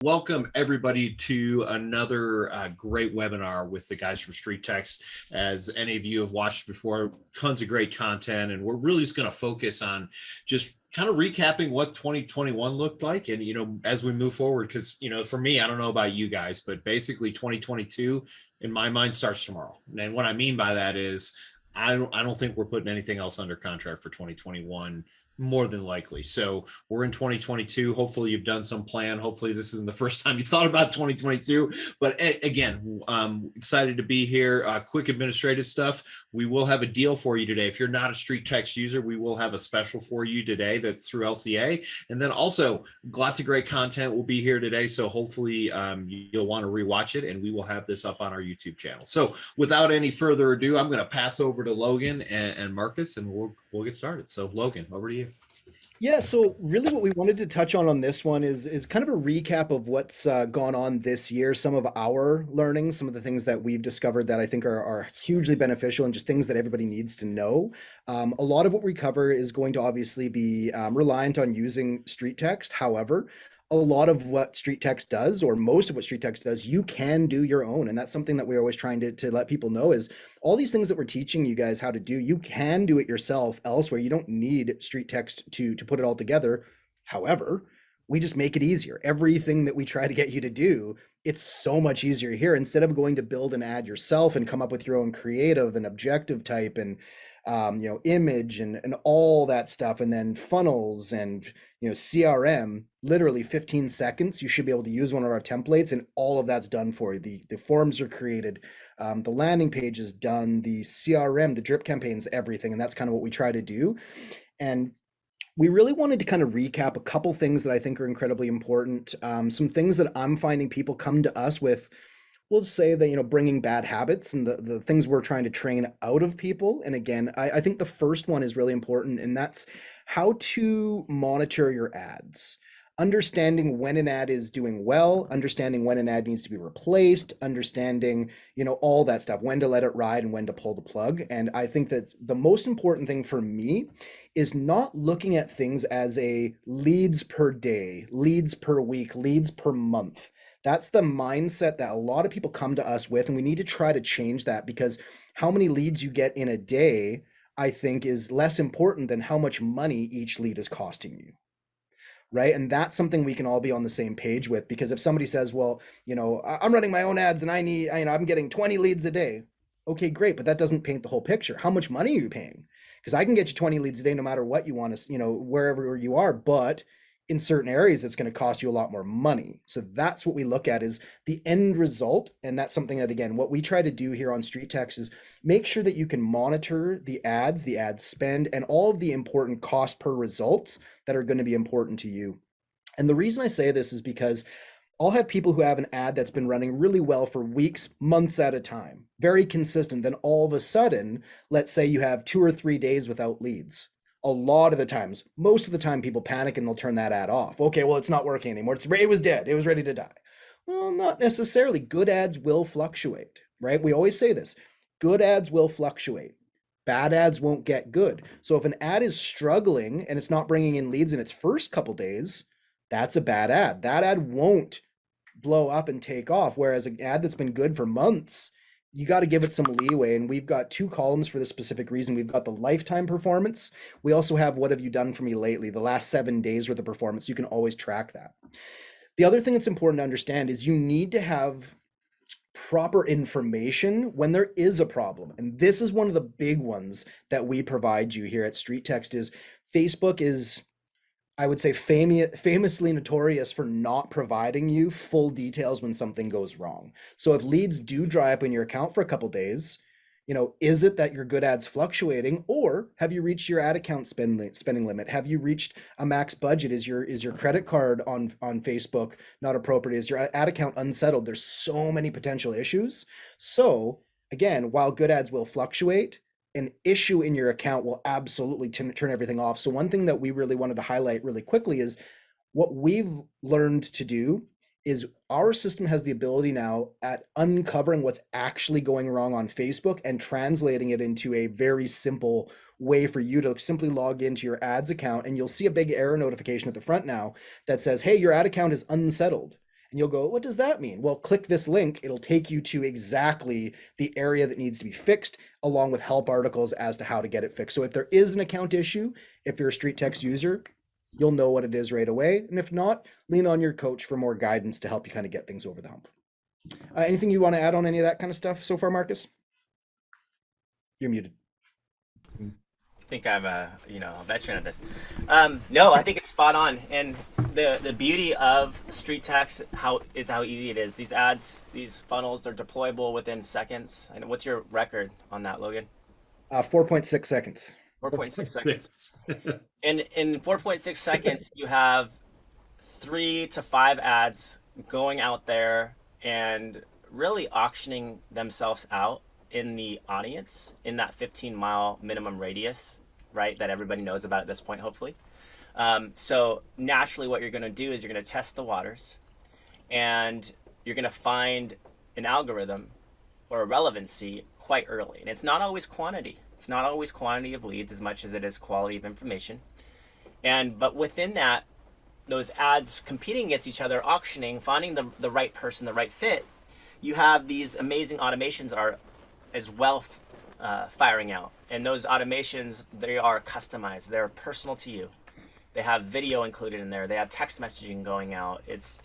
Welcome everybody to another great webinar with the guys from StreetText. As any of you have watched before, tons of great content, and we're really just going to focus on just kind of recapping what 2021 looked like, and as we move forward, because for me, I don't know about you guys, but basically 2022 in my mind starts tomorrow. And what I mean by that is I don't think we're putting anything else under contract for 2021, more than likely. So we're in 2022. Hopefully you've done some plan. Hopefully this isn't the first time you thought about 2022. But again, excited to be here. Quick administrative stuff. We will have a deal for you today. If you're not a StreetText user, we will have a special for you today that's through LCA. And then also lots of great content will be here today. So hopefully you'll want to rewatch it, and we will have this up on our YouTube channel. So without any further ado, I'm going to pass over to Logan and Marcus, and we'll get started. So Logan, over to you. Yeah, so really what we wanted to touch on this one is kind of a recap of what's gone on this year, some of our learnings, some of the things that we've discovered that I think are hugely beneficial and just things that everybody needs to know. A lot of what we cover is going to obviously be reliant on using StreetText. However, a lot of what StreetText does, or most of what StreetText does, you can do your own. And that's something that we're always trying to let people know is all these things that we're teaching you guys how to do, you can do it yourself elsewhere. You don't need StreetText to put it all together. However, we just make it easier. Everything that we try to get you to do, it's so much easier here. Instead of going to build an ad yourself and come up with your own creative and objective type and image and all that stuff, and then funnels and CRM, literally 15 seconds, you should be able to use one of our templates, and all of that's done for you. The forms are created, the landing page is done, the CRM, the drip campaigns, everything, and that's kind of what we try to do. And we really wanted to kind of recap a couple things that I think are incredibly important. Some things that I'm finding people come to us with. We'll say that, bringing bad habits and the things we're trying to train out of people. And again, I think the first one is really important, and that's how to monitor your ads. Understanding when an ad is doing well, understanding when an ad needs to be replaced, understanding, all that stuff, when to let it ride and when to pull the plug. And I think that the most important thing for me is not looking at things as a leads per day, leads per week, leads per month. That's the mindset that a lot of people come to us with, and we need to try to change that, because how many leads you get in a day, I think, is less important than how much money each lead is costing you, right? And that's something we can all be on the same page with, because if somebody says, well, I'm running my own ads and I'm getting 20 leads a day. Okay, great, but that doesn't paint the whole picture. How much money are you paying? Because I can get you 20 leads a day no matter what you want to, wherever you are, but in certain areas, it's going to cost you a lot more money. So that's what we look at, is the end result. And that's something that, again, what we try to do here on StreetText is make sure that you can monitor the ad spend, and all of the important cost per results that are going to be important to you. And the reason I say this is because I'll have people who have an ad that's been running really well for weeks, months at a time, very consistent. Then all of a sudden, let's say you have 2 or 3 days without leads. A lot of the times, most of the time, people panic and they'll turn that ad off. Okay, well, it's not working anymore. It was dead. It was ready to die. Well, not necessarily. Good ads will fluctuate, right? We always say this. Good ads will fluctuate. Bad ads won't get good. So if an ad is struggling and it's not bringing in leads in its first couple days, that's a bad ad. That ad won't blow up and take off. Whereas an ad that's been good for months, you got to give it some leeway. And we've got 2 columns for this specific reason. We've got the lifetime performance. We also have what have you done for me lately, the last 7 days worth of performance. You can always track that. The other thing that's important to understand is you need to have proper information when there is a problem. And this is one of the big ones that we provide you here at StreetText. Is Facebook is, I would say, famously notorious for not providing you full details when something goes wrong. So if leads do dry up in your account for a couple days, is it that your good ads fluctuating, or have you reached your ad account spending limit? Have you reached a max budget? Is your credit card on Facebook not appropriate? Is your ad account unsettled? There's so many potential issues. So again, while good ads will fluctuate, an issue in your account will absolutely turn everything off. So one thing that we really wanted to highlight really quickly is what we've learned to do is our system has the ability now at uncovering what's actually going wrong on Facebook and translating it into a very simple way for you to simply log into your ads account. And you'll see a big error notification at the front now that says, hey, your ad account is unsettled. And you'll go, what does that mean? Well, click this link. It'll take you to exactly the area that needs to be fixed, along with help articles as to how to get it fixed. So if there is an account issue, if you're a StreetText user, you'll know what it is right away. And if not, lean on your coach for more guidance to help you kind of get things over the hump. Anything you want to add on any of that kind of stuff so far, Marcus? You're muted. Think I'm a veteran at this. No, I think it's spot on. And the beauty of StreetText how easy it is. These ads, these funnels, they're deployable within seconds. And what's your record on that, Logan? 4.6 seconds. 4.6 seconds. And in 4.6 seconds, you have 3 to 5 ads going out there and really auctioning themselves out in the audience in that 15-mile minimum radius, right? That everybody knows about at this point, hopefully. So naturally what you're going to do is you're going to test the waters, and you're going to find an algorithm or a relevancy quite early. And it's not always quantity. It's not always quantity of leads as much as it is quality of information. But within that, those ads competing against each other, auctioning, finding the right person, the right fit, you have these amazing automations are as well firing out. And those automations, they are customized. They're personal to you. They have video included in there. They have text messaging going out. It's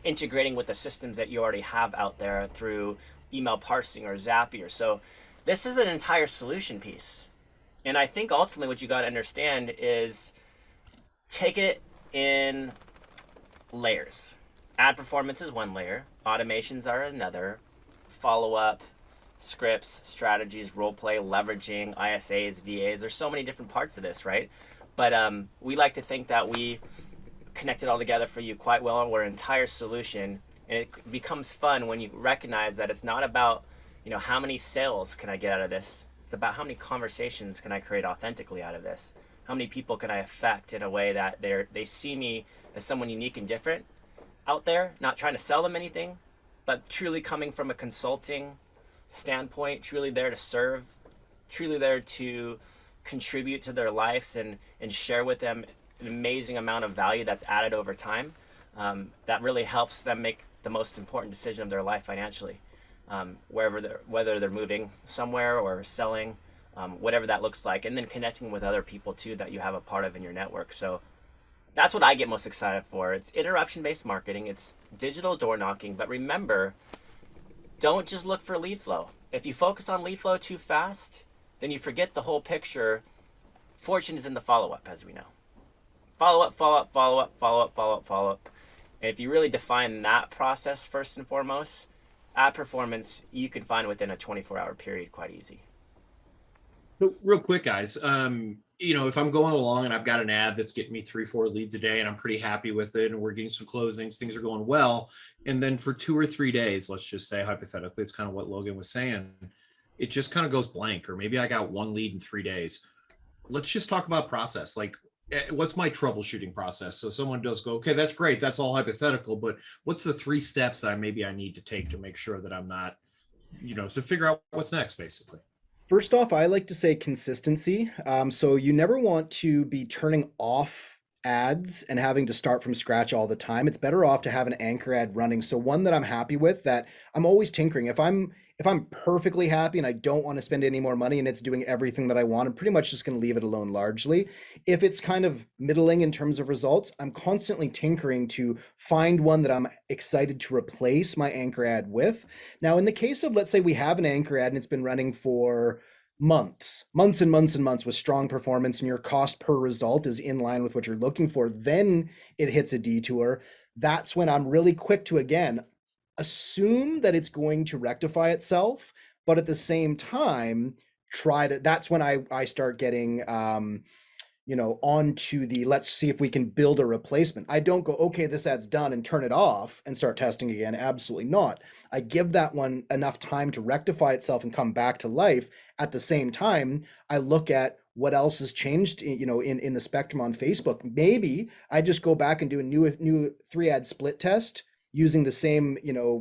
integrating with the systems that you already have out there through email parsing or Zapier. So this is an entire solution piece. And I think ultimately what you got to understand is take it in layers. Ad performance is one layer. Automations are another. Follow-up, scripts, strategies, role play, leveraging, ISAs, VAs. There's so many different parts of this, right? But we like to think that we connect it all together for you quite well. We're an entire solution, and it becomes fun when you recognize that it's not about, how many sales can I get out of this? It's about how many conversations can I create authentically out of this? How many people can I affect in a way that they see me as someone unique and different out there, not trying to sell them anything, but truly coming from a consulting standpoint, truly there to serve, truly there to contribute to their lives and share with them an amazing amount of value that's added over time, that really helps them make the most important decision of their life financially, whether they're moving somewhere or selling, whatever that looks like, and then connecting with other people too that you have a part of in your network. So that's what I get most excited for. It's interruption-based marketing. It's digital door knocking. But remember, don't just look for lead flow. If you focus on lead flow too fast, then you forget the whole picture. Fortune is in the follow-up, as we know. Follow-up, follow-up, follow-up, follow-up, follow-up, follow-up. And if you really define that process first and foremost, ad performance, you can find within a 24-hour period quite easy. So real quick, guys, if I'm going along and I've got an ad that's getting me 3-4 leads a day and I'm pretty happy with it and we're getting some closings, things are going well. And then for 2 or 3 days, let's just say hypothetically, it's kind of what Logan was saying, it just kind of goes blank, or maybe I got 1 lead in 3 days. Let's just talk about process. Like, what's my troubleshooting process? So someone does go, okay, that's great. That's all hypothetical, but what's the 3 steps that I need to take to make sure that I'm not, to figure out what's next, basically? First off, I like to say consistency. So you never want to be turning off ads and having to start from scratch all the time. It's better off to have an anchor ad running. So one that I'm happy with, that I'm always tinkering. If I'm perfectly happy and I don't want to spend any more money and it's doing everything that I want, I'm pretty much just going to leave it alone largely. If it's kind of middling in terms of results, I'm constantly tinkering to find one that I'm excited to replace my anchor ad with. Now, in the case of, let's say we have an anchor ad and it's been running for months and months and months with strong performance, and your cost per result is in line with what you're looking for, then it hits a detour. That's when I'm really quick to, again, assume that it's going to rectify itself, but at the same time, that's when I start getting, onto the, let's see if we can build a replacement. I don't go, okay, this ad's done, and turn it off and start testing again. Absolutely not. I give that one enough time to rectify itself and come back to life. At the same time, I look at what else has changed, in the spectrum on Facebook. Maybe I just go back and do a new 3-ad split test using the same,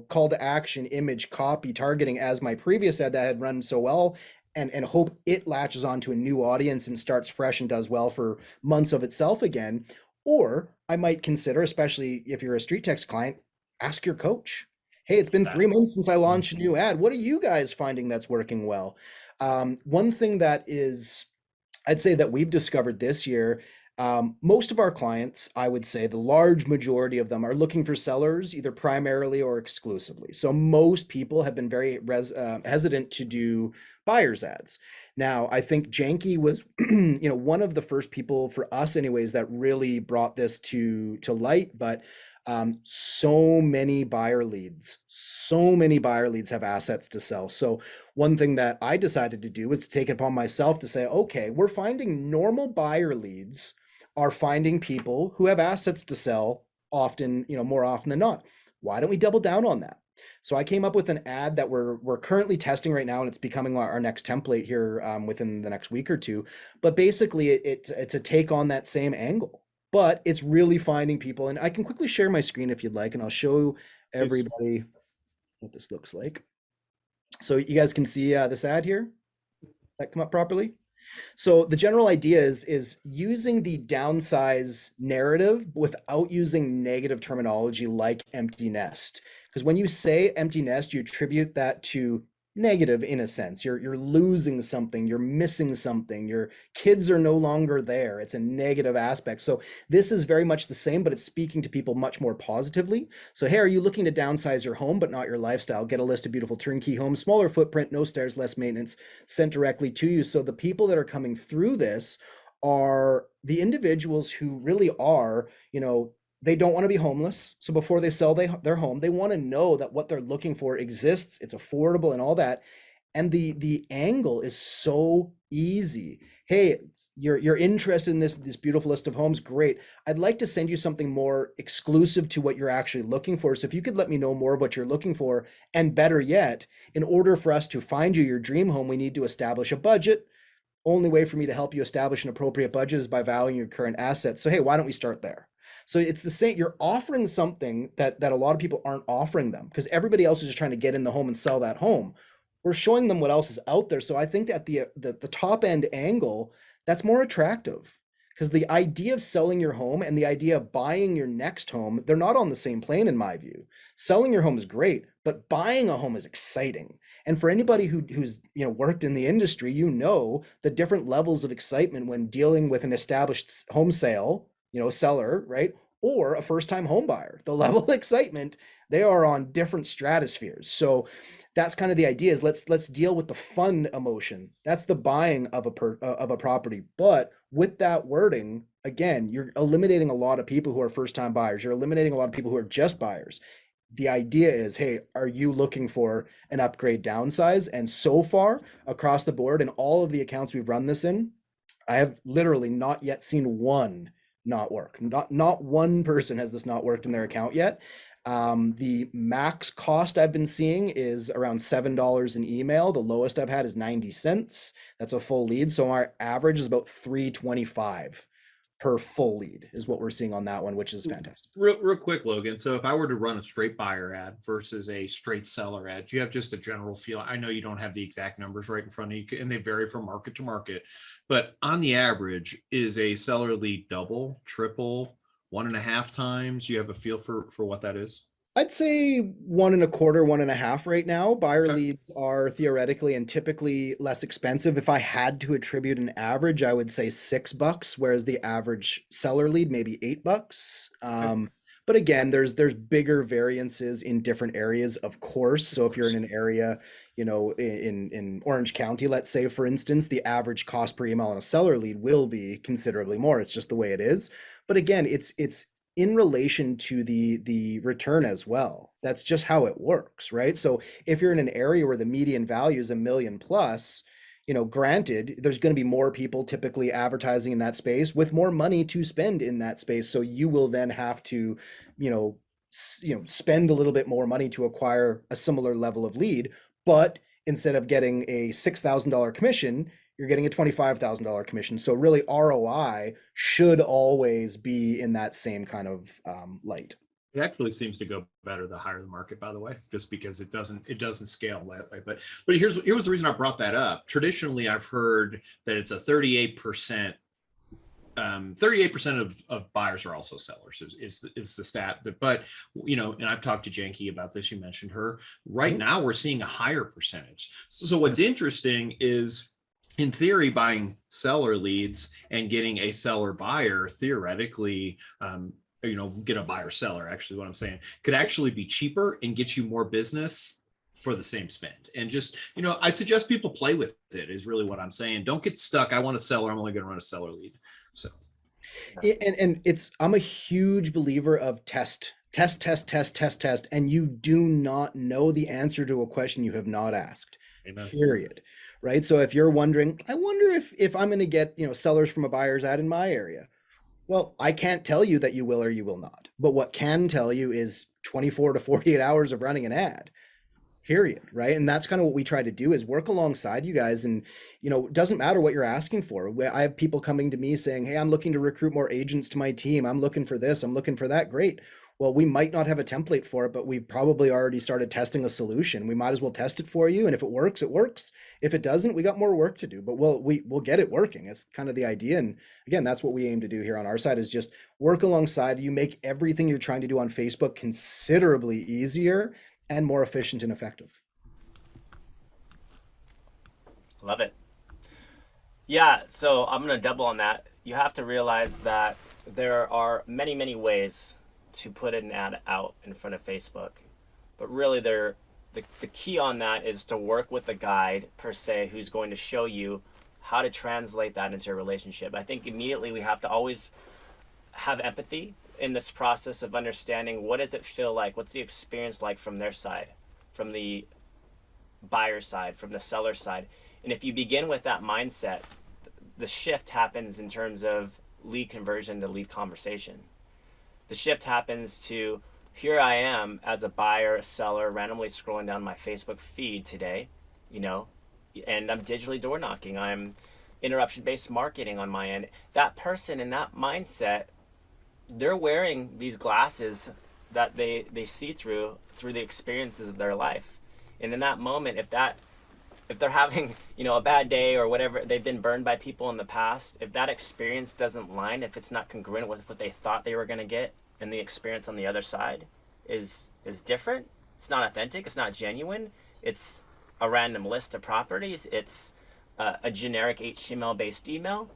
call to action, image, copy, targeting as my previous ad that had run so well, and hope it latches onto a new audience and starts fresh and does well for months of itself again. Or I might consider, especially if you're a StreetText client, Ask your coach. Hey, it's been 3 months since I launched a new ad. What are you guys finding that's working well? One thing that is, I'd say that we've discovered this year, most of our clients, I would say the large majority of them are looking for sellers either primarily or exclusively. So most people have been very hesitant to do buyers ads. Now, I think Janky was, one of the first people for us, anyways, that really brought this to light. But so many buyer leads have assets to sell. So one thing that I decided to do was to take it upon myself to say, okay, we're finding normal buyer leads are finding people who have assets to sell often, more often than not. Why don't we double down on that? So I came up with an ad that we're currently testing right now, and it's becoming our next template here within the next week or two. But basically, it's a take on that same angle, but it's really finding people. And I can quickly share my screen if you'd like, and I'll show everybody what this looks like. So you guys can see this ad here. That come up properly? So the general idea is using the downsize narrative without using negative terminology like empty nest. Because when you say empty nest, you attribute that to negative in a sense. You're losing something, you're missing something, your kids are no longer there. It's a negative aspect. So this is very much the same, but it's speaking to people much more positively. So hey, are you looking to downsize your home but not your lifestyle? Get a list of beautiful turnkey homes, smaller footprint, no stairs, less maintenance, sent directly to you. So the people that are coming through this are the individuals who really are, they don't want to be homeless. So before they sell their home, they want to know that what they're looking for exists, it's affordable and all that. And the angle is so easy. Hey, you're interested in this beautiful list of homes. Great. I'd like to send you something more exclusive to what you're actually looking for. So if you could let me know more of what you're looking for, and better yet, in order for us to find you your dream home, we need to establish a budget. Only way for me to help you establish an appropriate budget is by valuing your current assets. So hey, why don't we start there? So it's the same. You're offering something that a lot of people aren't offering them, because everybody else is just trying to get in the home and sell that home. We're showing them what else is out there. So I think that the top end angle, that's more attractive, because the idea of selling your home and the idea of buying your next home, they're not on the same plane in my view. Selling your home is great, but buying a home is exciting. And for anybody who's worked in the industry, the different levels of excitement when dealing with an established home sale, seller, right? Or a first-time home buyer. The level of excitement, they are on different stratospheres. So that's kind of the idea, is let's deal with the fun emotion. That's the buying of a property. But with that wording, again, you're eliminating a lot of people who are first-time buyers. You're eliminating a lot of people who are just buyers. The idea is, hey, are you looking for an upgrade, downsize? And so far, across the board, in all of the accounts we've run this in, I have literally not yet seen one not work. Not one person has this not worked in their account yet. The max cost I've been seeing is around $7 an email. The lowest I've had is 90 cents. That's a full lead. So our average is about $3.25 per full lead is what we're seeing on that one, which is fantastic. Real quick, Logan. So if I were to run a straight buyer ad versus a straight seller ad, do you have just a general feel? I know you don't have the exact numbers right in front of you, and they vary from market to market, but on the average, is a seller lead double, triple, 1.5 times? You have a feel for what that is? I'd say 1.25, 1.5 right now. Buyer leads are theoretically and typically less expensive. If I had to attribute an average, I would say $6, whereas the average seller lead maybe $8. But again, there's bigger variances in different areas, of course. So if you're in an area, in Orange County, let's say, for instance, the average cost per email on a seller lead will be considerably more. It's just the way it is. But again, it's in relation to the return as well. That's just how it works, right? So if you're in an area where the median value is $1 million plus, granted, there's going to be more people typically advertising in that space with more money to spend in that space. So you will then have to, spend a little bit more money to acquire a similar level of lead. But instead of getting a $6,000 commission, you're getting a $25,000 commission. So really ROI should always be in that same kind of light. It actually seems to go better the higher the market, by the way, just because it doesn't scale that way. But here's the reason I brought that up. Traditionally, I've heard that it's a 38% 38% of buyers are also sellers is the stat. But, and I've talked to Janky about this. You mentioned her. Right now, we're seeing a higher percentage. So what's interesting is, in theory, buying seller leads and getting a seller buyer theoretically, get a buyer seller, actually what I'm saying, could actually be cheaper and get you more business for the same spend. And just, I suggest people play with it is really what I'm saying. Don't get stuck. I want a seller. I'm only going to run a seller lead. So. And I'm a huge believer of test, and you do not know the answer to a question you have not asked. Amen. Period. Right. So if you're wondering, I wonder if I'm going to get, sellers from a buyer's ad in my area. Well, I can't tell you that you will or you will not. But what can tell you is 24 to 48 hours of running an ad. Period. Right. And that's kind of what we try to do, is work alongside you guys. And, it doesn't matter what you're asking for. I have people coming to me saying, hey, I'm looking to recruit more agents to my team. I'm looking for this. I'm looking for that. Great. Well, we might not have a template for it, but we've probably already started testing a solution. We might as well test it for you. And if it works, it works. If it doesn't, we got more work to do, but we'll get it working. It's kind of the idea. And again, that's what we aim to do here on our side, is just work alongside you, make everything you're trying to do on Facebook considerably easier and more efficient and effective. Love it. Yeah, so I'm going to double on that. You have to realize that there are many, many ways to put an ad out in front of Facebook. But really, the key on that is to work with a guide, per se, who's going to show you how to translate that into a relationship. I think immediately we have to always have empathy in this process of understanding, what does it feel like? What's the experience like from their side, from the buyer side, from the seller side? And if you begin with that mindset, the shift happens in terms of lead conversion to lead conversation. The shift happens to, here I am as a buyer, a seller, randomly scrolling down my Facebook feed today, and I'm digitally door knocking. I'm interruption-based marketing on my end. That person in that mindset, they're wearing these glasses that they see through the experiences of their life. And in that moment, if they're having, a bad day or whatever, they've been burned by people in the past, if that experience doesn't line, if it's not congruent with what they thought they were going to get, and the experience on the other side is different, it's not authentic, it's not genuine, it's a random list of properties, it's a generic HTML-based email,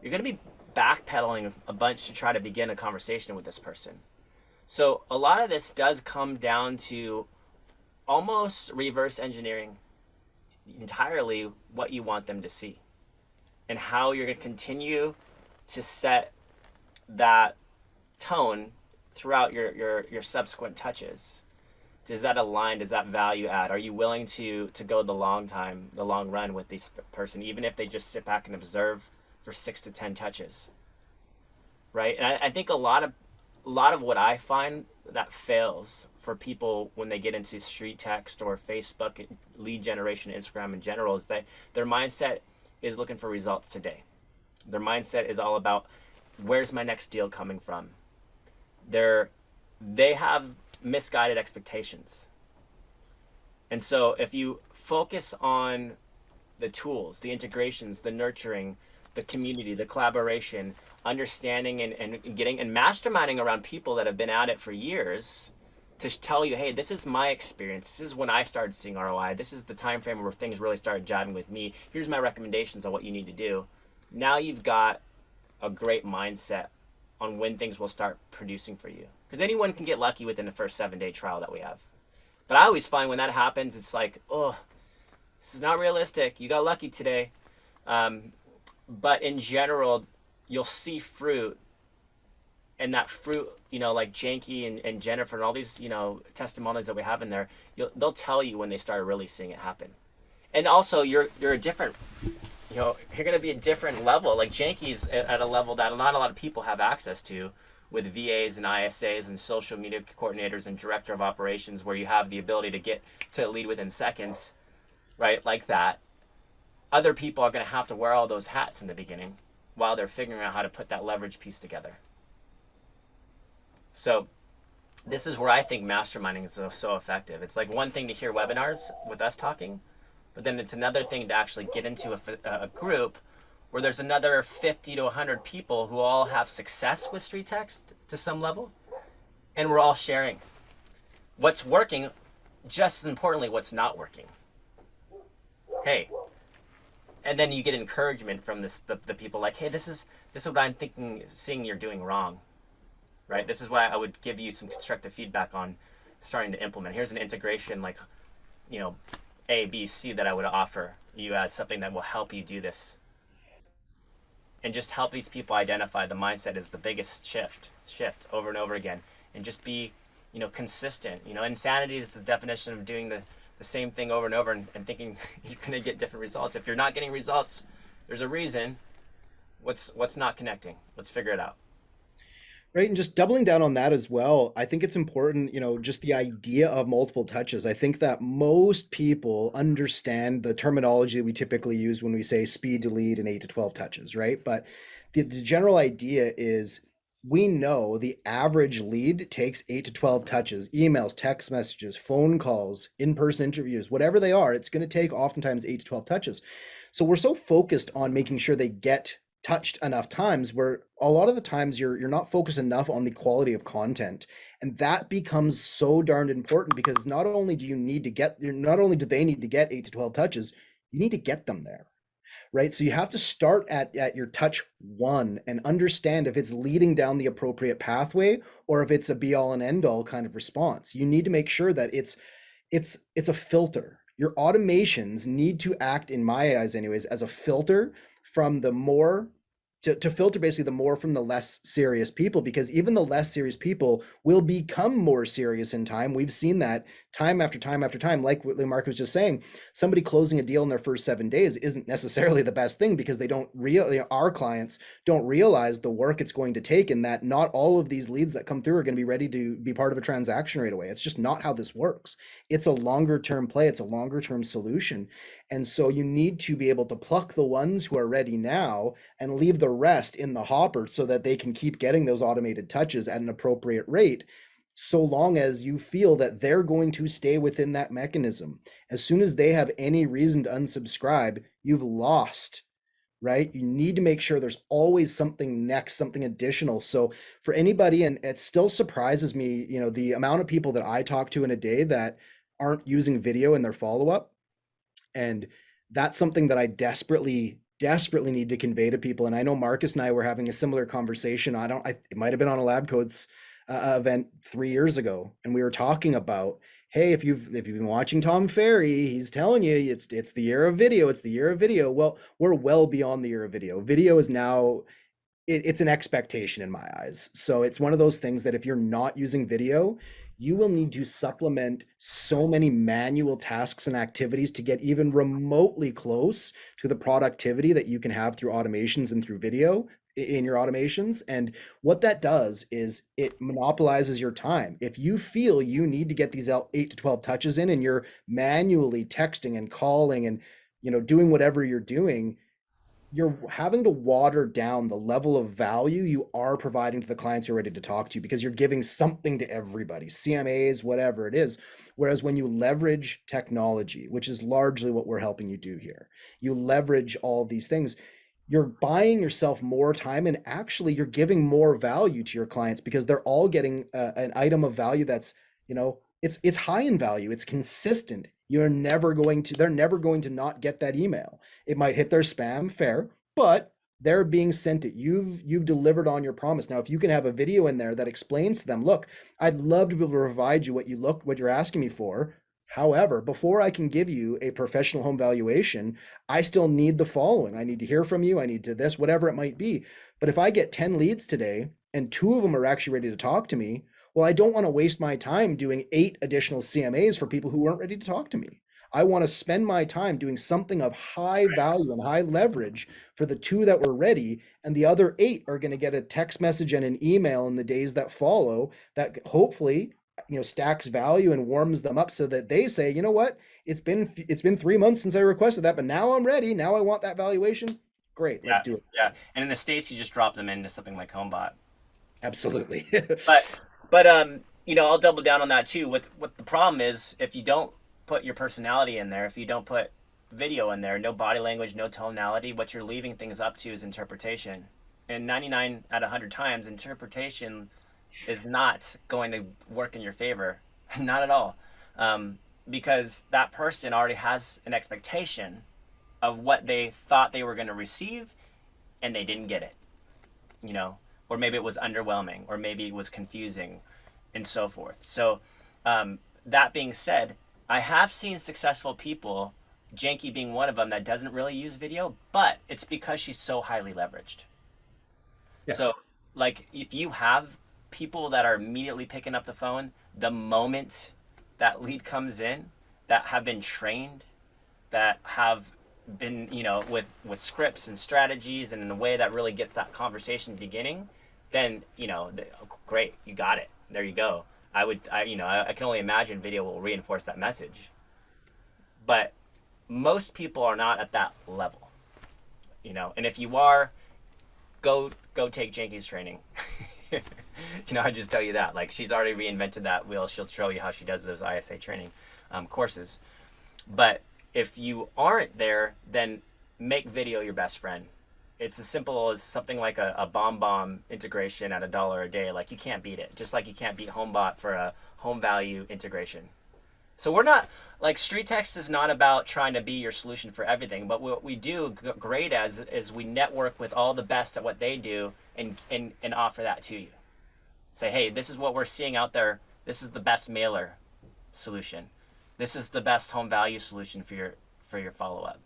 you're going to be backpedaling a bunch to try to begin a conversation with this person. So a lot of this does come down to almost reverse engineering entirely what you want them to see, and how you're going to continue to set that tone throughout your subsequent touches. Does that align? Does that value add? Are you willing to go the long run with this person, even if they just sit back and observe for 6 to 10 touches, right? And I think a lot of what I find that fails for people when they get into StreetText or Facebook lead generation, Instagram in general, is that their mindset is looking for results today. Their mindset is all about, where's my next deal coming from? They have misguided expectations. And so if you focus on the tools, the integrations, the nurturing, the community, the collaboration, understanding and getting and masterminding around people that have been at it for years, to tell you, hey, this is my experience. This is when I started seeing ROI. This is the time frame where things really started jiving with me. Here's my recommendations on what you need to do. Now you've got a great mindset on when things will start producing for you. Because anyone can get lucky within the first 7-day trial that we have. But I always find when that happens, it's like, oh, this is not realistic. You got lucky today. But in general, you'll see fruit. And that fruit, like Janky and Jennifer and all these, testimonials that we have in there, they'll tell you when they start really seeing it happen. And also, you're a different, you're going to be a different level. Like Janky's at a level that not a lot of people have access to, with VAs and ISAs and social media coordinators and director of operations, where you have the ability to get to lead within seconds, right? Like that. Other people are going to have to wear all those hats in the beginning while they're figuring out how to put that leverage piece together. So this is where I think masterminding is so effective. It's like one thing to hear webinars with us talking, but then it's another thing to actually get into a group where there's another 50 to 100 people who all have success with StreetText to some level, and we're all sharing what's working, just as importantly, what's not working. Hey, and then you get encouragement from the people like, hey, this is what I'm seeing you're doing wrong, right? This is what I would give you some constructive feedback on starting to implement. Here's an integration like, A, B, C that I would offer you as something that will help you do this. And just help these people identify the mindset is the biggest shift over and over again. And just be, consistent. Insanity is the definition of doing the same thing over and over and thinking you're going to get different results. If you're not getting results, there's a reason. What's not connecting? Let's figure it out. Right. And just doubling down on that as well, I think it's important, just the idea of multiple touches. I think that most people understand the terminology that we typically use when we say speed to lead and 8 to 12 touches, right? But the general idea is we know the average lead takes 8 to 12 touches, emails, text messages, phone calls, in-person interviews, whatever they are, it's going to take oftentimes 8 to 12 touches. So we're so focused on making sure they get touched enough times where a lot of the times you're not focused enough on the quality of content, and that becomes so darned important because not only do they need to get 8 to 12 touches, you need to get them there, right? So you have to start at your touch one and understand if it's leading down the appropriate pathway or if it's a be all and end all kind of response. You need to make sure that it's a filter. Your automations need to act, in my eyes anyways, as a filter from the more to filter basically the more from the less serious people, because even the less serious people will become more serious in time. We've seen that time after time after time. Like what Mark was just saying, somebody closing a deal in their first 7 days isn't necessarily the best thing because they don't really, our clients don't realize the work it's going to take, and that not all of these leads that come through are going to be ready to be part of a transaction right away. It's just not how this works. It's a longer term play. It's a longer term solution. And so you need to be able to pluck the ones who are ready now and leave the rest in the hopper so that they can keep getting those automated touches at an appropriate rate, so long as you feel that they're going to stay within that mechanism. As soon as they have any reason to unsubscribe, you've lost, right? You need to make sure there's always something next, something additional. So for anybody, and it still surprises me, the amount of people that I talk to in a day that aren't using video in their follow-up. And that's something that I desperately need to convey to people. And I know Marcus and I were having a similar conversation. It might have been on a Lab Codes event 3 years ago. And we were talking about, hey, if you've been watching Tom Ferry, he's telling you it's the year of video. It's the year of video. Well, we're well beyond the year of video. Video is now, it's an expectation in my eyes. So it's one of those things that if you're not using video, you will need to supplement so many manual tasks and activities to get even remotely close to the productivity that you can have through automations and through video in your automations. And what that does is it monopolizes your time. If you feel you need to get these 8 to 12 touches in and you're manually texting and calling and doing whatever you're doing, you're having to water down the level of value you are providing to the clients you're ready to talk to, because you're giving something to everybody, CMAs, whatever it is. Whereas when you leverage technology, which is largely what we're helping you do here, you leverage all of these things, you're buying yourself more time, and actually you're giving more value to your clients because they're all getting an item of value that's, it's high in value. It's consistent. They're never going to not get that email. It might hit their spam, fair, but they're being sent it. You've delivered on your promise. Now, if you can have a video in there that explains to them, look, I'd love to be able to provide you what you're asking me for. However, before I can give you a professional home valuation, I still need the following. I need to hear from you. I need to this, whatever it might be. But if I get 10 leads today and 2 of them are actually ready to talk to me, well, I don't want to waste my time doing 8 additional CMAs for people who weren't ready to talk to me. I want to spend my time doing something of high value and high leverage for the 2 that were ready, and the other 8 are going to get a text message and an email in the days that follow that hopefully stacks value and warms them up so that they say, you know what, it's been 3 months since I requested that, but now I'm ready. Now I want that valuation. Great, let's do it. Yeah, and in the States, you just drop them into something like HomeBot. Absolutely. But I'll double down on that too. What the problem is, if you don't put your personality in there, if you don't put video in there, no body language, no tonality, what you're leaving things up to is interpretation. And 99 out of 100 times, interpretation is not going to work in your favor. Not at all. Because that person already has an expectation of what they thought they were going to receive and they didn't get it, you know, or maybe it was underwhelming, or maybe it was confusing, and so forth. So, that being said, I have seen successful people, Janky being one of them, that doesn't really use video, but it's because she's so highly leveraged. Yeah. So, like, if you have people that are immediately picking up the phone the moment that lead comes in, that have been trained, that have been, you know, with scripts and strategies and in a way that really gets that conversation beginning, then, you know, great, you got it. There you go. I can only imagine video will reinforce that message. But most people are not at that level, you know. And if you are, go take Janky's training. You know, I just tell you that. Like, she's already reinvented that wheel. She'll show you how she does those ISA training courses. But if you aren't there, then make video your best friend. It's as simple as something like a bomb integration at $1 a day. Like, you can't beat it. Just like you can't beat HomeBot for a home value integration. So we're not, like, StreetText is not about trying to be your solution for everything, but what we do great as is we network with all the best at what they do and offer that to you. Say, hey, this is what we're seeing out there. This is the best mailer solution. This is the best home value solution for your follow-up.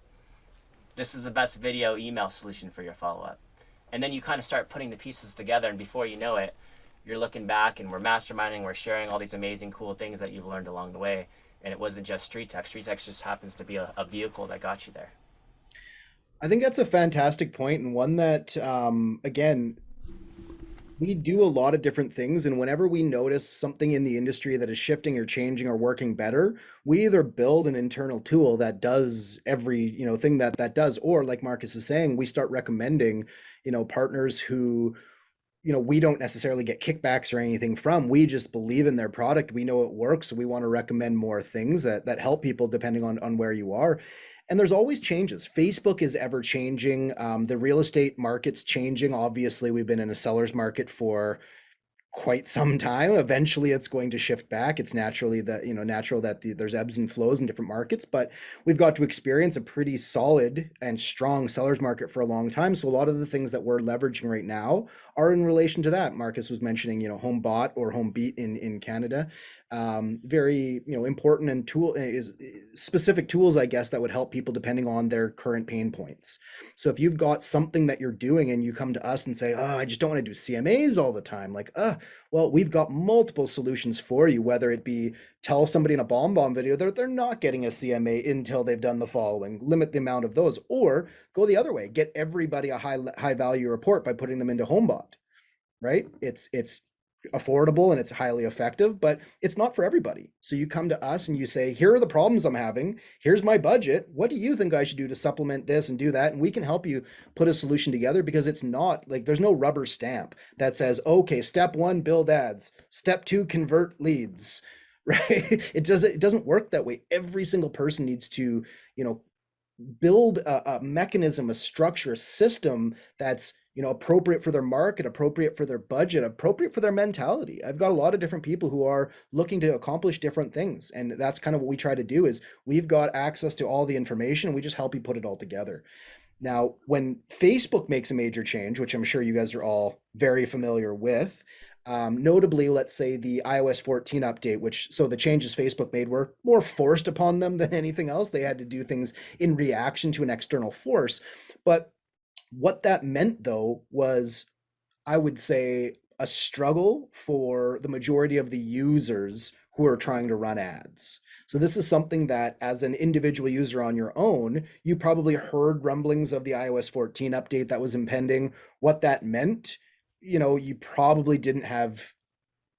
This is the best video email solution for your follow-up. And then you kind of start putting the pieces together, and before you know it, you're looking back and we're masterminding, we're sharing all these amazing, cool things that you've learned along the way. And it wasn't just StreetText. StreetText just happens to be a vehicle that got you there. I think that's a fantastic point, and one that, again, we do a lot of different things, and whenever we notice something in the industry that is shifting or changing or working better, we either build an internal tool that does every, thing that does, or like Marcus is saying, we start recommending, partners who, we don't necessarily get kickbacks or anything from. We just believe in their product. We know it works. So we want to recommend more things that help people depending on where you are. And there's always changes. Facebook is ever changing. The real estate market's changing. Obviously, we've been in a seller's market for quite some time. Eventually, it's going to shift back. It's naturally that, natural that there's ebbs and flows in different markets, but we've got to experience a pretty solid and strong seller's market for a long time. So a lot of the things that we're leveraging right now are in relation to that. Marcus was mentioning, HomeBot or HomeBeat in Canada. Very, important and is specific tools, I guess, that would help people depending on their current pain points. So if you've got something that you're doing and you come to us and say, oh, I just don't want to do CMAs all the time. Like, well, we've got multiple solutions for you, whether it be tell somebody in a bomb video that they're not getting a CMA until they've done the following, limit the amount of those, or go the other way, get everybody a high value report by putting them into HomeBot, right? It's affordable and it's highly effective, but it's not for everybody. So you come to us and you say, here are the problems I'm having. Here's my budget. What do you think I should do to supplement this and do that? And we can help you put a solution together, because it's not like there's no rubber stamp that says, okay, step 1, build ads. Step 2, convert leads, right? It doesn't work that way. Every single person needs to, build a mechanism, a structure, a system that's appropriate for their market, appropriate for their budget, appropriate for their mentality. I've got a lot of different people who are looking to accomplish different things. And that's kind of what we try to do is we've got access to all the information. We just help you put it all together. Now, when Facebook makes a major change, which I'm sure you guys are all very familiar with, notably, let's say the iOS 14 update, so the changes Facebook made were more forced upon them than anything else. They had to do things in reaction to an external force. But what that meant, though, was, I would say, a struggle for the majority of the users who are trying to run ads. So this is something that, as an individual user on your own, you probably heard rumblings of the iOS 14 update that was impending. What that meant, you probably didn't have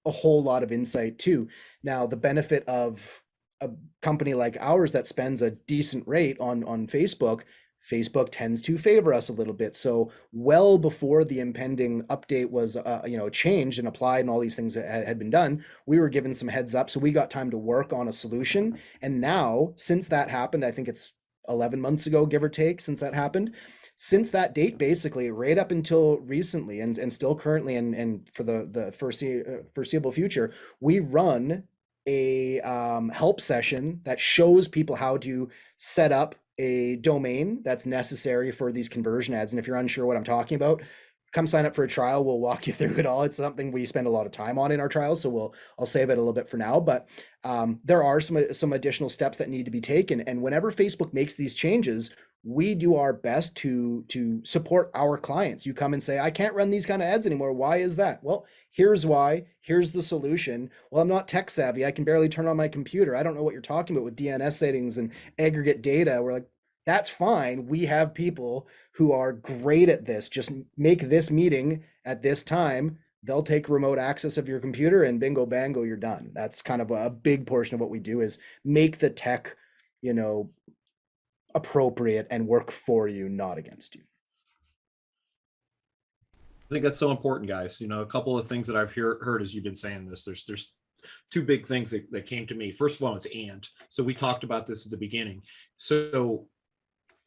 a whole lot of insight to. Now, the benefit of a company like ours that spends a decent rate on Facebook tends to favor us a little bit. So well before the impending update was, changed and applied and all these things had been done, we were given some heads up. So we got time to work on a solution. And now, since that happened, I think it's 11 months ago, give or take, since that happened. Since that date, basically, right up until recently and still currently and for the foreseeable future, we run a help session that shows people how to set up a domain that's necessary for these conversion ads. And if you're unsure what I'm talking about, come sign up for a trial. We'll walk you through it all. It's something we spend a lot of time on in our trials, so I'll save it a little bit for now. But there are some additional steps that need to be taken. And whenever Facebook makes these changes, we do our best to support our clients. You come and say, I can't run these kind of ads anymore. Why is that? Well, here's why. Here's the solution. Well, I'm not tech savvy. I can barely turn on my computer. I don't know what you're talking about with DNS settings and aggregate data. We're like, that's fine. We have people who are great at this. Just make this meeting at this time. They'll take remote access of your computer and bingo bango, you're done. That's kind of a big portion of what we do, is make the tech, appropriate and work for you, not against you. I think that's so important, guys. A couple of things that I've heard as you've been saying this, there's two big things that came to me. First of all, it's so we talked about this at the beginning. So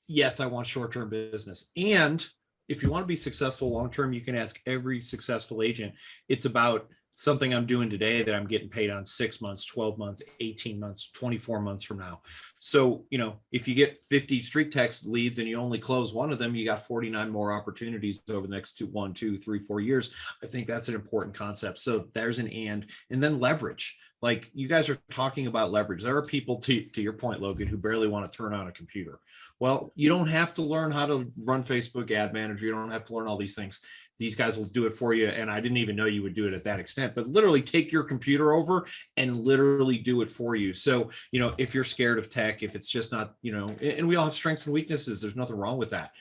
yes, I want short-term business. And if you want to be successful long-term, you can ask every successful agent. It's about something I'm doing today that I'm getting paid on 6 months, 12 months, 18 months, 24 months from now. So, if you get 50 StreetText leads and you only close one of them, you got 49 more opportunities over the next 1, 2, 3, 4 years. I think that's an important concept. So there's an and then leverage. Like, you guys are talking about leverage. There are people, to your point, Logan, who barely want to turn on a computer. Well, you don't have to learn how to run Facebook Ad Manager. You don't have to learn all these things. These guys will do it for you. And I didn't even know you would do it at that extent, but literally take your computer over and literally do it for you. So, if you're scared of tech, if it's just not, and we all have strengths and weaknesses, there's nothing wrong with that.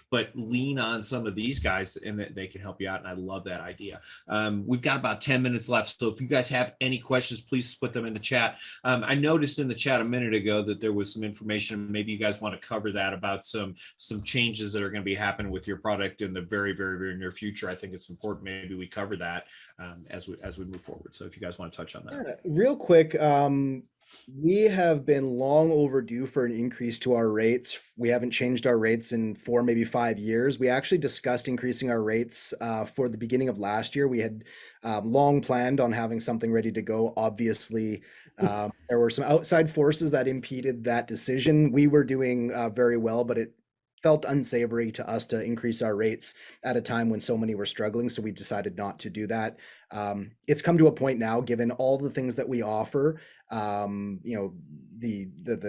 But lean on some of these guys and they can help you out. And I love that idea. We've got about 10 minutes left. So if you guys have any questions, please put them in the chat. I noticed in the chat a minute ago that there was some information. Maybe you guys want to cover that about some changes that are going to be happening with your product in the very, very, very near future. I think it's important. Maybe we cover that as we move forward. So if you guys want to touch on that. Yeah, real quick, we have been long overdue for an increase to our rates. We haven't changed our rates in 4, maybe 5 years. We actually discussed increasing our rates for the beginning of last year. We had long planned on having something ready to go. Obviously, there were some outside forces that impeded that decision. We were doing very well, but it felt unsavory to us to increase our rates at a time when so many were struggling. So we decided not to do that. It's come to a point now, given all the things that we offer, the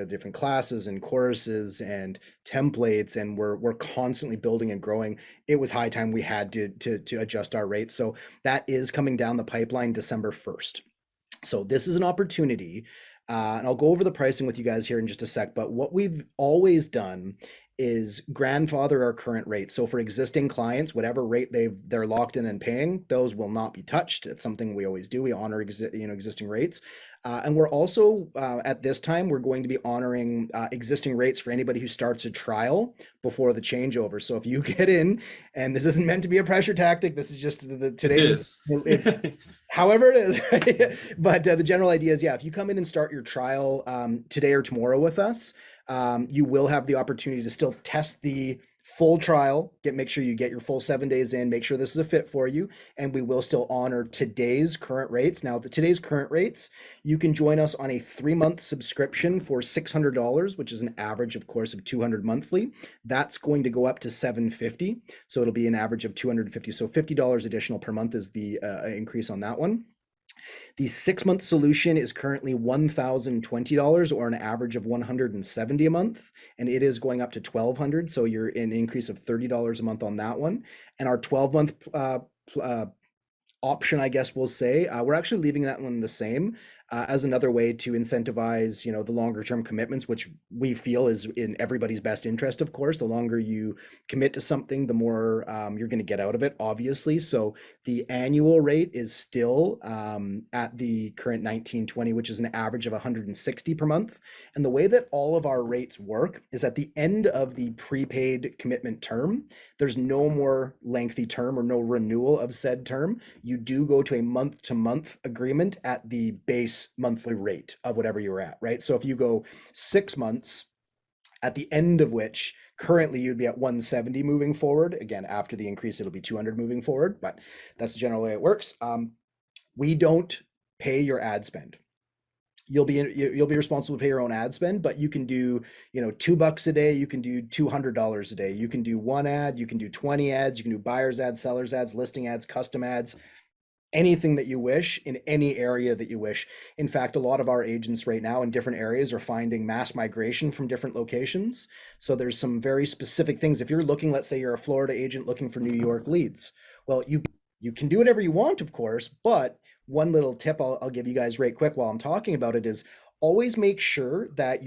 different classes and courses and templates, and we're constantly building and growing. It was high time we had to adjust our rates. So that is coming down the pipeline December 1st. So this is an opportunity. And I'll go over the pricing with you guys here in just a sec, but what we've always done is grandfather our current rate. So for existing clients, whatever rate they're locked in and paying, those will not be touched. It's something we always do. We honor existing rates. And we're also, at this time, we're going to be honoring existing rates for anybody who starts a trial before the changeover. So if you get in, and this isn't meant to be a pressure tactic, this is just today's, however it is, right? But the general idea is, if you come in and start your trial today or tomorrow with us, you will have the opportunity to still test the full trial, make sure you get your full 7 days in, make sure this is a fit for you, and we will still honor today's current rates. Now, today's current rates, you can join us on a 3-month subscription for $600, which is an average, of course, of $200 monthly. That's going to go up to $750, so it'll be an average of $250. So $50 additional per month is the increase on that one. The 6-month solution is currently $1,020, or an average of $170 a month, and it is going up to $1,200. So you're an increase of $30 a month on that one. And our 12-month option, I guess we'll say, we're actually leaving that one the same as another way to incentivize, the longer term commitments, which we feel is in everybody's best interest. Of course, the longer you commit to something, the more you're going to get out of it, obviously. So the annual rate is still at the current $1,920, which is an average of $160 per month. And the way that all of our rates work is at the end of the prepaid commitment term, there's no more lengthy term or no renewal of said term. You do go to a month-to-month agreement at the base monthly rate of whatever you're at, right? So if you go 6 months, at the end of which currently you'd be at 170 moving forward. Again, after the increase, it'll be 200 moving forward, but that's the general way it works. We don't pay your ad spend. You'll be responsible to pay your own ad spend, but you can do, $2 a day, you can do $200 a day, you can do one ad, you can do 20 ads, you can do buyer's ads, seller's ads, listing ads, custom ads, anything that you wish in any area that you wish. In fact, a lot of our agents right now in different areas are finding mass migration from different locations. So there's some very specific things. If you're looking, let's say you're a Florida agent looking for New York leads. Well, you can do whatever you want, of course, but one little tip I'll give you guys right quick while I'm talking about it is always make sure that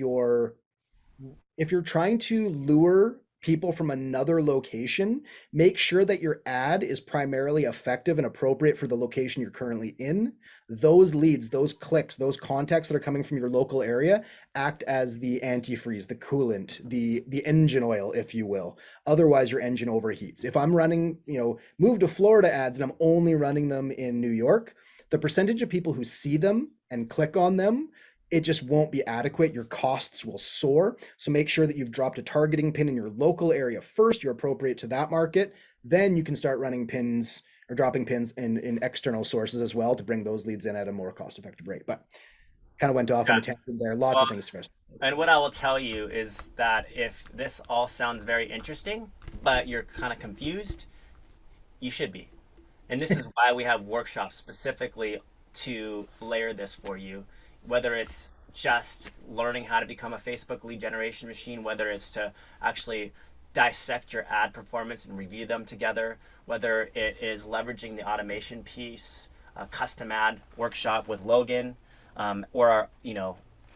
if you're trying to lure people from another location, make sure that your ad is primarily effective and appropriate for the location you're currently in. Those leads, those clicks, those contacts that are coming from your local area act as the antifreeze, the coolant, the engine oil, if you will. Otherwise, your engine overheats. If I'm running, move to Florida ads and I'm only running them in New York, the percentage of people who see them and click on them, it just won't be adequate. Your costs will soar. So make sure that you've dropped a targeting pin in your local area first. You're appropriate to that market. Then you can start running pins or dropping pins in external sources as well to bring those leads in at a more cost-effective rate. But kind of went off on a tangent there. Lots of things for us. And what I will tell you is that if this all sounds very interesting, but you're kind of confused, you should be. And this is why we have workshops specifically to layer this for you. Whether it's just learning how to become a Facebook lead generation machine, whether it's to actually dissect your ad performance and review them together, whether it is leveraging the automation piece, a custom ad workshop with Logan, or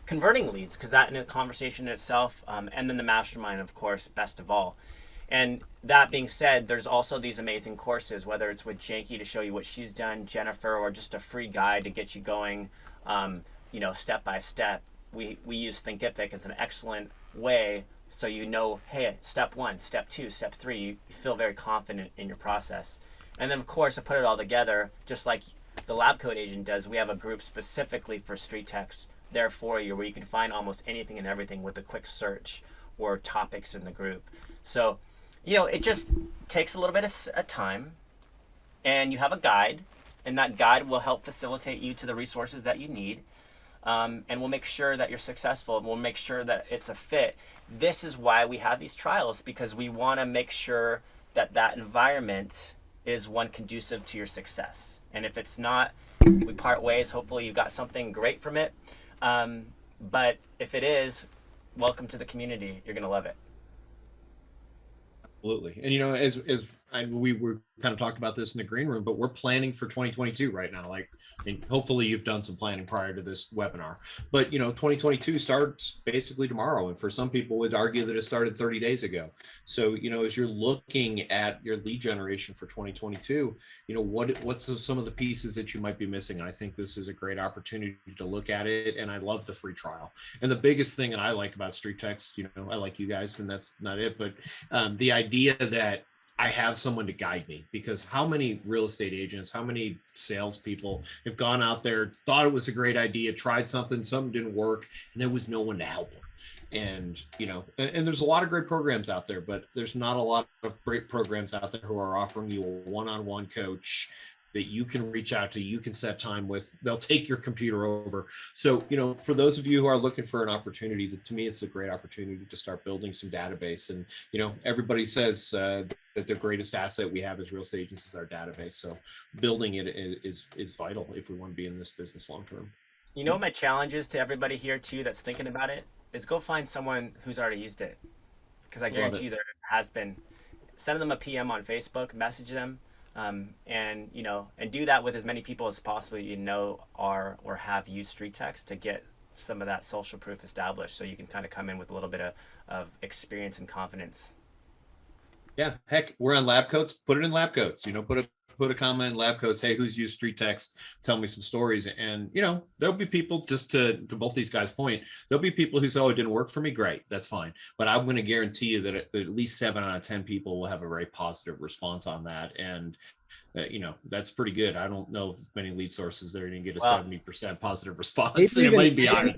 converting leads, because that in a conversation in itself, and then the mastermind, of course, best of all. And that being said, there's also these amazing courses, whether it's with Janky to show you what she's done, Jennifer, or just a free guide to get you going, step by step. We use Thinkific as an excellent way, so hey, step 1, step 2, step 3, you feel very confident in your process. And then of course, to put it all together, just like the Lab Code agent does, we have a group specifically for StreetText there for you, where you can find almost anything and everything with a quick search or topics in the group. So it just takes a little bit of time, and you have a guide, and that guide will help facilitate you to the resources that you need. And we'll make sure that you're successful, and we'll make sure that it's a fit. This is why we have these trials, because we want to make sure that environment is one conducive to your success. And if it's not, we part ways. Hopefully you got something great from it. But if it is, welcome to the community. You're going to love it. Absolutely. And we were kind of talked about this in the green room, but we're planning for 2022 right now. Hopefully you've done some planning prior to this webinar, but 2022 starts basically tomorrow. And for some people would argue that it started 30 days ago. So, as you're looking at your lead generation for 2022, what's some of the pieces that you might be missing? And I think this is a great opportunity to look at it. And I love the free trial. And the biggest thing that I like about StreetText, I like you guys, and that's not it, but the idea that I have someone to guide me, because how many real estate agents, how many salespeople have gone out there, thought it was a great idea, tried something didn't work, and there was no one to help them. And, and there's a lot of great programs out there, but there's not a lot of great programs out there who are offering you a one-on-one coach that you can reach out to, you can set time with, they'll take your computer over. So, for those of you who are looking for an opportunity, to me, it's a great opportunity to start building some database. And, everybody says that the greatest asset we have as real estate agents is our database. So building it is vital if we want to be in this business long-term. My challenge is to everybody here too, that's thinking about it, is go find someone who's already used it. Because I guarantee you there has been. Send them a PM on Facebook, message them, and do that with as many people as possible are or have used StreetText to get some of that social proof established, so you can kind of come in with a little bit of experience and confidence. Yeah, heck, we're on Lab Coats. Put it in Lab Coats. Put put a comment in lab coats, hey, who's used StreetText? Tell me some stories. And, you know, there'll be people, just to both these guys' point, there'll be people who say, oh, it didn't work for me. Great, that's fine. But I'm going to guarantee you that at least 7 out of 10 people will have a very positive response on that. And you know, that's pretty good. I don't know if many lead sources there didn't get a 70% positive response. Maybe It might be higher.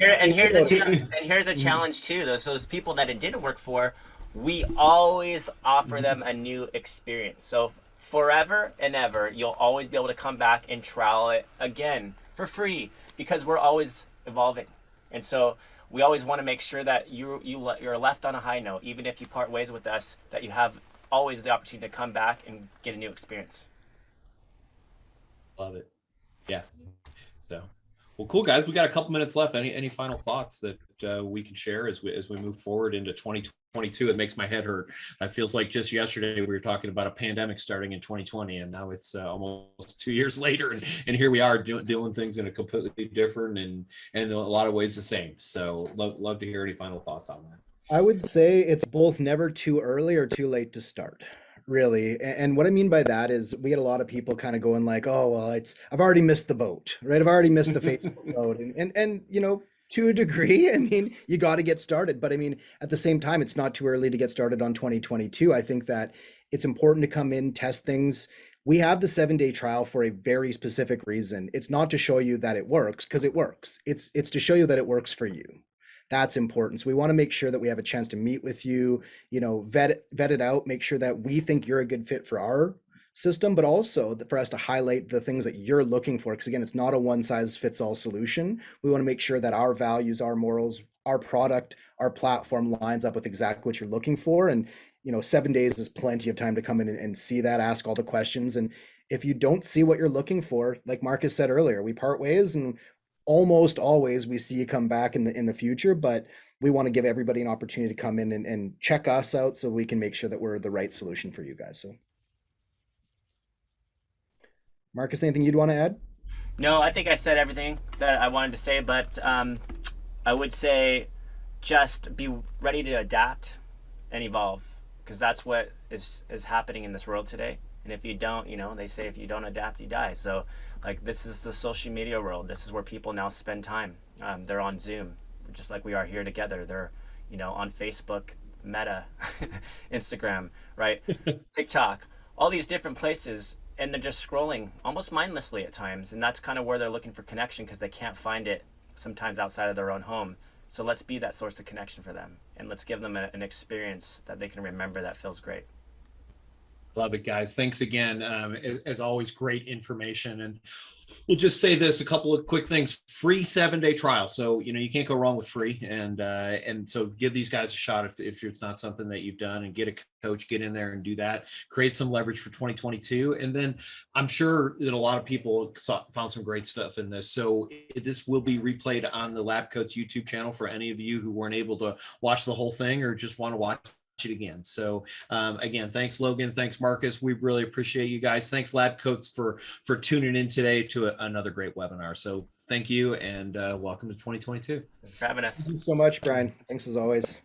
Here's a challenge too, though. So those people that it didn't work for, we always offer them a new experience. So forever and ever, you'll always be able to come back and trial it again for free, because we're always evolving. And so we always want to make sure that you're left on a high note, even if you part ways with us, that you have always the opportunity to come back and get a new experience. Love it. Yeah. So, well, cool guys. We got a couple minutes left. Any final thoughts that we can share as we move forward into 2022? It makes my head hurt. It feels like just yesterday we were talking about a pandemic starting in 2020, and now it's almost 2 years later, and here we are doing things in a completely different and in a lot of ways the same. So, love to hear any final thoughts on that. I would say it's both never too early or too late to start. Really. And what I mean by that is we get a lot of people kind of going like, oh, well, I've already missed the boat, right? I've already missed the Facebook boat. And, you know, to a degree, I mean, you got to get started. But I mean, at the same time, it's not too early to get started on 2022. I think that it's important to come in, test things. We have the 7-day trial for a very specific reason. It's not to show you that it works, because it works. It's to show you that it works for you. That's important. So we want to make sure that we have a chance to meet with you, you know, vet it out, make sure that we think you're a good fit for our system, but also for us to highlight the things that you're looking for. Because again, it's not a one size fits all solution. We want to make sure that our values, our morals, our product, our platform lines up with exactly what you're looking for. And, you know, 7 days is plenty of time to come in and see that, ask all the questions. And if you don't see what you're looking for, like Marcus said earlier, we part ways, and almost always we see you come back in the future, but we want to give everybody an opportunity to come in and check us out so we can make sure that we're the right solution for you guys. So Marcus, anything you'd want to add? No, I think I said everything that I wanted to say, but I would say just be ready to adapt and evolve, because that's what is happening in this world today. And if you don't, you know, they say if you don't adapt, you die. So like, this is the social media world. This is where people now spend time. They're on Zoom, just like we are here together. They're, you know, on Facebook, Meta, Instagram, right? TikTok, all these different places. And they're just scrolling almost mindlessly at times. And that's kind of where they're looking for connection, because they can't find it sometimes outside of their own home. So let's be that source of connection for them. And let's give them an experience that they can remember that feels great. Love it, guys. Thanks again. As always, great information. And we'll just say this, a couple of quick things. Free 7-day trial. So, you know, you can't go wrong with free. And so give these guys a shot if it's not something that you've done, and get a coach, get in there and do that. Create some leverage for 2022. And then I'm sure that a lot of people found some great stuff in this. So this will be replayed on the Lab Coats YouTube channel for any of you who weren't able to watch the whole thing or just want to watch it again. So again, thanks Logan, thanks Marcus, we really appreciate you guys. Thanks Lab Coats for tuning in today to another great webinar. So thank you, and welcome to 2022. Thanks for having us. Thank you so much, Brian. Thanks as always.